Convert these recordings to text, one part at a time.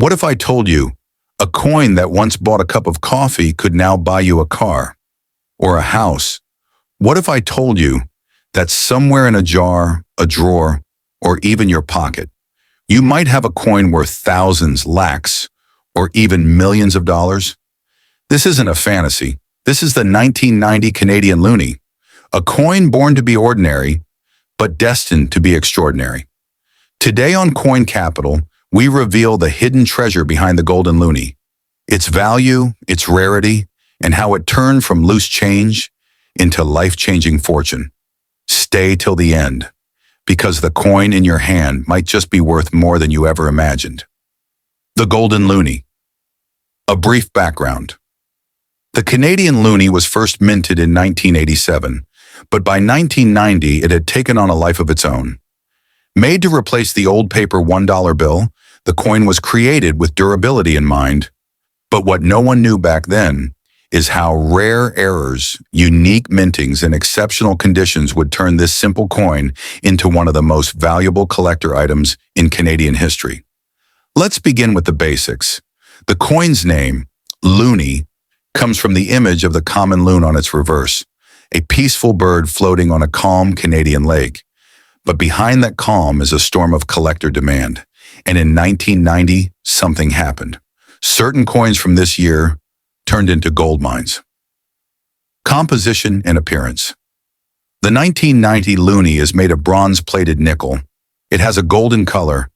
What if I told you a coin that once bought a cup of coffee could now buy you a car or a house? What if I told you that somewhere in a jar, a drawer, or even your pocket, you might have a coin worth thousands, lakhs, or even millions of dollars? This isn't a fantasy. This is the 1990 Canadian Loonie, a coin born to be ordinary, but destined to be extraordinary. Today on Coin Capital, we reveal the hidden treasure behind the golden loonie, its value, its rarity, and how it turned from loose change into life-changing fortune. Stay till the end, because the coin in your hand might just be worth more than you ever imagined. The golden loonie. A brief background. The Canadian Loonie was first minted in 1987, but by 1990 it had taken on a life of its own. Made to replace the old paper $1 bill, the coin was created with durability in mind, but what no one knew back then is how rare errors, unique mintings, and exceptional conditions would turn this simple coin into one of the most valuable collector items in Canadian history. Let's begin with the basics. The coin's name, Looney, comes from the image of the common loon on its reverse, a peaceful bird floating on a calm Canadian lake. But behind that calm is a storm of collector demand. And in 1990, something happened. Certain coins from this year turned into gold mines. Composition and appearance. The 1990 Loonie is made of bronze-plated nickel. It has a golden color,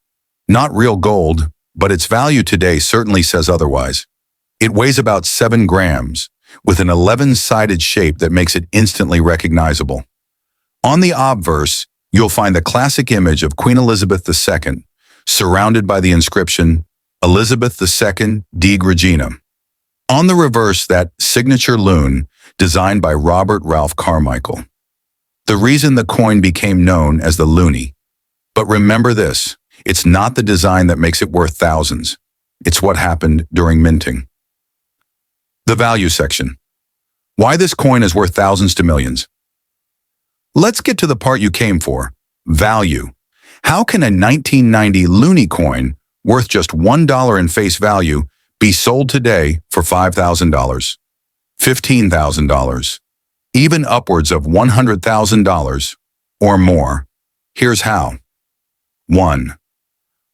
not real gold, but its value today certainly says otherwise. It weighs about 7 grams, with an 11-sided shape that makes it instantly recognizable. On the obverse, you'll find the classic image of Queen Elizabeth II, surrounded by the inscription, Elizabeth II, Dig Regina. On the reverse, that signature loon, designed by Robert Ralph Carmichael. The reason the coin became known as the Loonie. But remember this, it's not the design that makes it worth thousands. It's what happened during minting. The value section. Why this coin is worth thousands to millions. Let's get to the part you came for, value. How can a 1990 Loonie coin, worth just $1 in face value, be sold today for $5,000, $15,000, even upwards of $100,000 or more? Here's how. 1.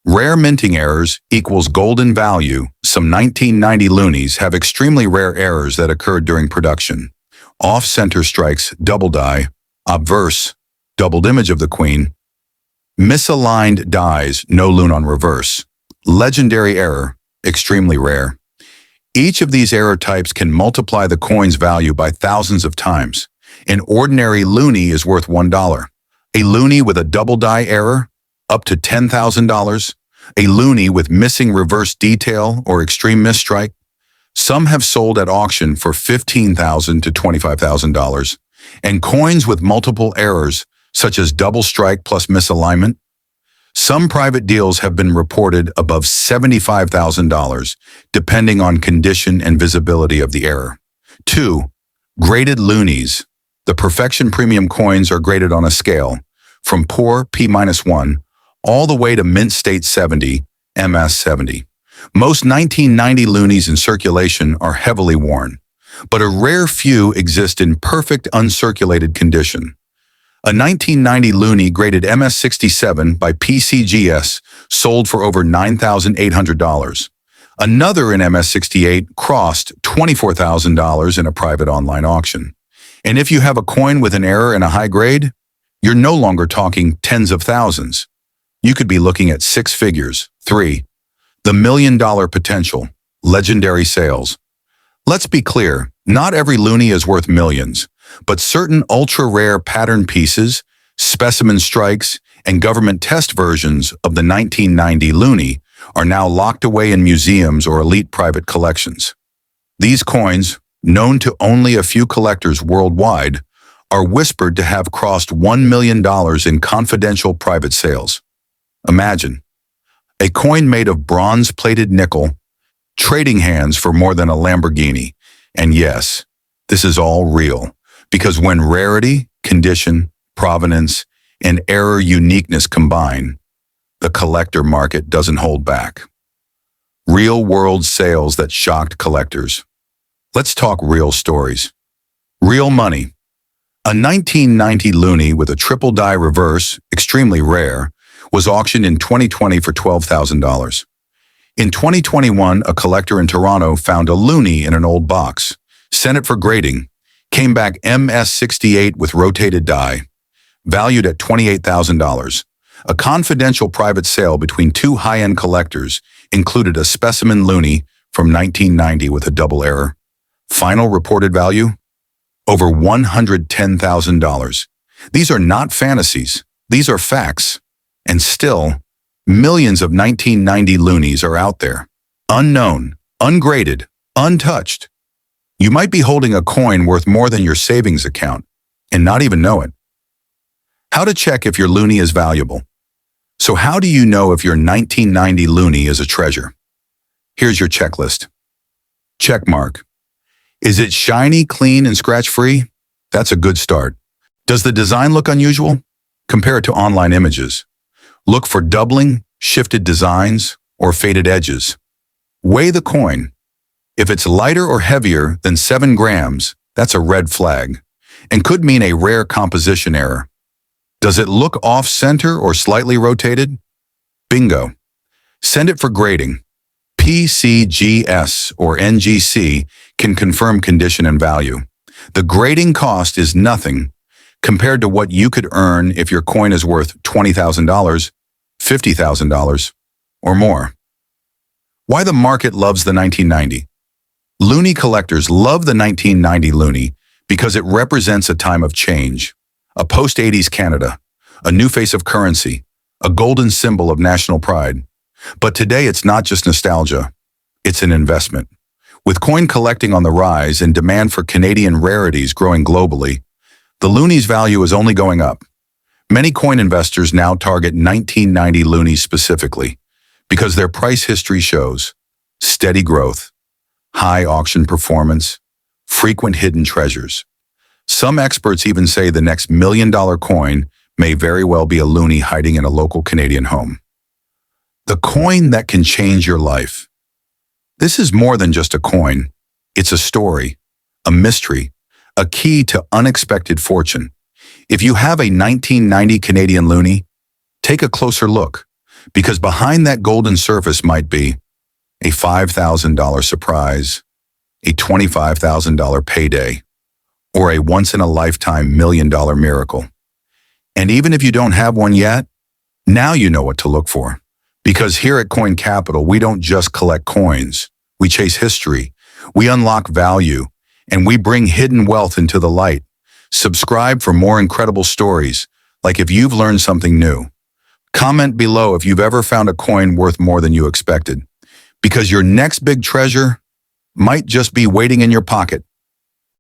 Rare minting errors equals golden value. Some 1990 Loonies have extremely rare errors that occurred during production. Off-center strikes, double die, obverse, doubled image of the queen, misaligned dies, no loon on reverse, legendary error, extremely rare. Each of these error types can multiply the coin's value by thousands of times. An ordinary Loonie is worth $1. A Loonie with a double die error, up to $10,000. A Loonie with missing reverse detail or extreme misstrike. Some have sold at auction for $15,000 to $25,000. And coins with multiple errors, such as double strike plus misalignment. Some private deals have been reported above $75,000, depending on condition and visibility of the error. 2. Graded Loonies. The perfection premium coins are graded on a scale, from poor P-1 all the way to mint state 70, MS 70. Most 1990 Loonies in circulation are heavily worn, but a rare few exist in perfect uncirculated condition. A 1990 Loonie graded MS 67 by PCGS sold for over $9,800. Another in MS 68 crossed $24,000 in a private online auction. And if you have a coin with an error and a high grade, you're no longer talking tens of thousands. You could be looking at 6 figures. 3. The $1 million potential, legendary sales. Let's be clear, not every Loonie is worth millions, but certain ultra-rare pattern pieces, specimen strikes, and government test versions of the 1990 Loonie are now locked away in museums or elite private collections. These coins, known to only a few collectors worldwide, are whispered to have crossed $1 million in confidential private sales. Imagine, a coin made of bronze-plated nickel, trading hands for more than a Lamborghini. And yes, this is all real, because when rarity, condition, provenance, and error uniqueness combine, the collector market doesn't hold back. Real-world sales that shocked collectors. Let's talk real stories. Real money. A 1990 Looney with a triple die reverse, extremely rare, was auctioned in 2020 for $12,000. In 2021, a collector in Toronto found a Looney in an old box, sent it for grading, came back MS68 with rotated die, valued at $28,000. A confidential private sale between two high-end collectors included a specimen Looney from 1990 with a double error. Final reported value? Over $110,000. These are not fantasies. These are facts. And still, millions of 1990 Loonies are out there. Unknown, ungraded, untouched. You might be holding a coin worth more than your savings account and not even know it. How to check if your Looney is valuable. So how do you know if your 1990 Looney is a treasure? Here's your checklist. Check mark. Is it shiny, clean, and scratch-free? That's a good start. Does the design look unusual? Compare it to online images. Look for doubling, shifted designs, or faded edges. Weigh the coin. If it's lighter or heavier than 7 grams, that's a red flag, and could mean a rare composition error. Does it look off-center or slightly rotated? Bingo. Send it for grading. PCGS or NGC can confirm condition and value. The grading cost is nothing compared to what you could earn if your coin is worth $20,000, $50,000, or more. Why the market loves the 1990? Looney collectors love the 1990 Looney because it represents a time of change, a post-80s Canada, a new face of currency, a golden symbol of national pride. But today it's not just nostalgia, it's an investment. With coin collecting on the rise and demand for Canadian rarities growing globally, the Looney's value is only going up. Many coin investors now target 1990 Loonies specifically because their price history shows steady growth, high auction performance, frequent hidden treasures. Some experts even say the next $1 million coin may very well be a Looney hiding in a local Canadian home. The coin that can change your life. This is more than just a coin. It's a story, a mystery, a key to unexpected fortune. If you have a 1990 Canadian Looney, take a closer look, because behind that golden surface might be a $5,000 surprise, a $25,000 payday, or a once-in-a-lifetime $1 million miracle. And even if you don't have one yet, now you know what to look for. Because here at Coin Capital, we don't just collect coins. We chase history, we unlock value, and we bring hidden wealth into the light. Subscribe for more incredible stories, like if you've learned something new. Comment below if you've ever found a coin worth more than you expected. Because your next big treasure might just be waiting in your pocket.